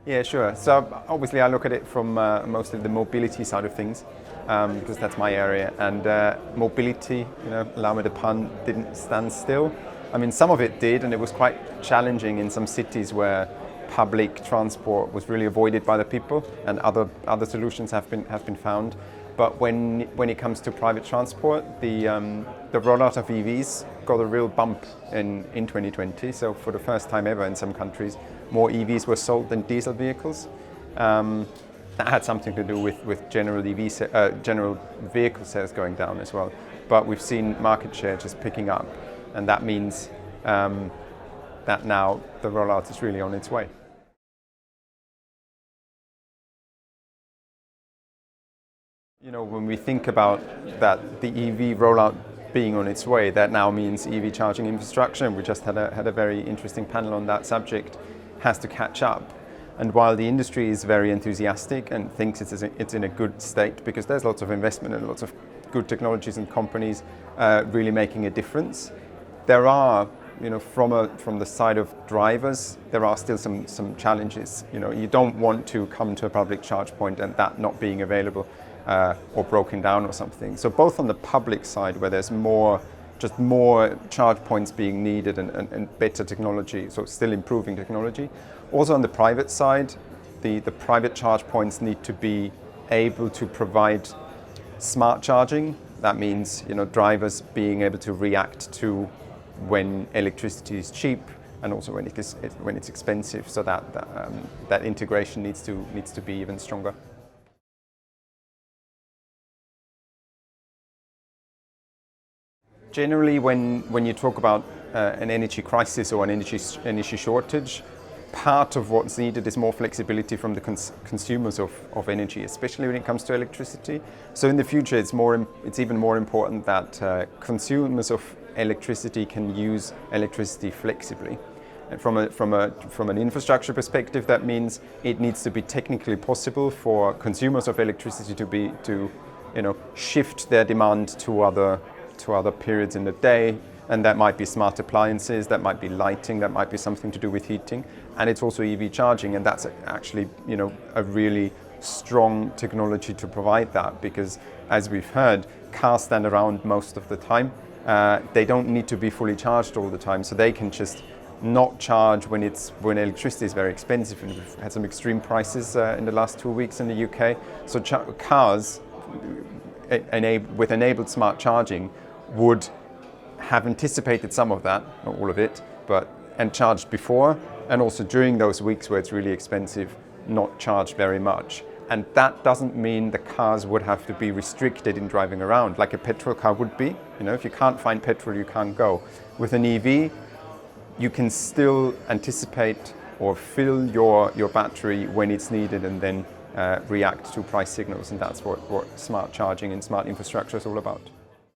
Yeah, sure. So obviously I look at it from mostly the mobility side of things, because that's my area. And mobility, allow me the pun, didn't stand still. I mean, some of it did, and it was quite challenging in some cities where public transport was really avoided by the people, and other solutions have been found. But when it comes to private transport, the rollout of EVs got a real bump in 2020. So for the first time ever in some countries, more EVs were sold than diesel vehicles. That had something to do with general general vehicle sales going down as well. But we've seen market share just picking up, and that means that now the rollout is really on its way. When we think about that, the EV rollout being on its way, that now means EV charging infrastructure, and we just had a very interesting panel on that subject, has to catch up. And while the industry is very enthusiastic and thinks it's in a good state, because there's lots of investment and lots of good technologies and companies really making a difference, there are, from the side of drivers, there are still some challenges. You don't want to come to a public charge point and that not being available. Or broken down or something. So both on the public side, where there's more charge points being needed and better technology, so still improving technology. Also on the private side, the private charge points need to be able to provide smart charging. That means drivers being able to react to when electricity is cheap and also when it's expensive. So that integration needs to be even stronger. Generally, when you talk about an energy crisis or an energy shortage, part of what's needed is more flexibility from the consumers of energy, especially when it comes to electricity. So in the future, it's even more important that consumers of electricity can use electricity flexibly. And from an infrastructure perspective, that means it needs to be technically possible for consumers of electricity to shift their demand to other periods in the day, and that might be smart appliances, that might be lighting, that might be something to do with heating, and it's also EV charging, and that's actually a really strong technology to provide that, because as we've heard, cars stand around most of the time. They don't need to be fully charged all the time, so they can just not charge when electricity is very expensive, and we've had some extreme prices in the last 2 weeks in the UK. So cars with enabled smart charging would have anticipated some of that, not all of it, and charged before, and also during those weeks where it's really expensive, not charged very much. And that doesn't mean the cars would have to be restricted in driving around like a petrol car would be. If you can't find petrol, you can't go. With an EV, you can still anticipate or fill your battery when it's needed and then react to price signals, and that's what smart charging and smart infrastructure is all about.